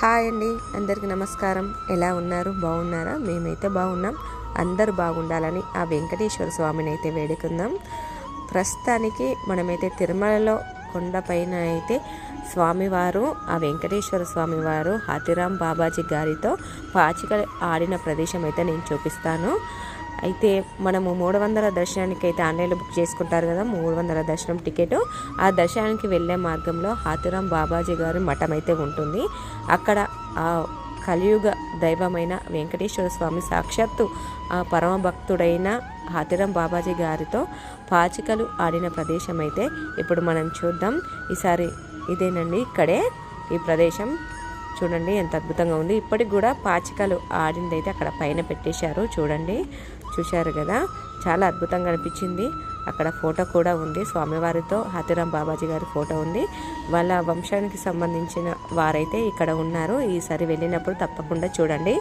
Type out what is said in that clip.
Hi అండి, అందరికీ నమస్కారం. ఎలా ఉన్నారు? బాగున్నారా? మేమైతే బాగున్నాం. అందరూ బాగుండాలని ఆ వెంకటేశ్వర స్వామిని అయితే వేడుకుందాం. ప్రస్తుతానికి మనమైతే తిరుమలలో కొండపైన అయితే స్వామివారు, ఆ వెంకటేశ్వర స్వామివారు హాతిరామ్ బాబాజీ గారితో పాచిక ఆడిన ప్రదేశం అయితే నేను చూపిస్తాను. అయితే మనము 300 దర్శనానికి అయితే ఆన్లైన్లో బుక్ చేసుకుంటారు కదా, 300 దర్శనం టికెట్. ఆ దర్శనానికి వెళ్ళే మార్గంలో హాతిరామ్ బాబాజీ గారి మఠం అయితే ఉంటుంది. అక్కడ ఆ కలియుగ దైవమైన వెంకటేశ్వర స్వామి సాక్షాత్తు ఆ పరమ భక్తుడైన హాతిరామ్ బాబాజీ గారితో పాచికలు ఆడిన ప్రదేశం అయితే ఇప్పుడు మనం చూద్దాం. ఈసారి ఇదేనండి, ఇక్కడే ఈ ప్రదేశం చూడండి ఎంత అద్భుతంగా ఉంది. ఇప్పటికి కూడా పాచికలు ఆడిందైతే అక్కడ పైన పెట్టేశారు. చూశారు కదా, చాలా అద్భుతంగా అనిపించింది. అక్కడ ఫోటో కూడా ఉంది, స్వామివారితో హాతిరామ్ బాబాజీ గారి ఫోటో ఉంది. వాళ్ళ వంశానికి సంబంధించిన వారైతే ఇక్కడ ఉన్నారు. ఈసారి వెళ్ళినప్పుడు తప్పకుండా చూడండి.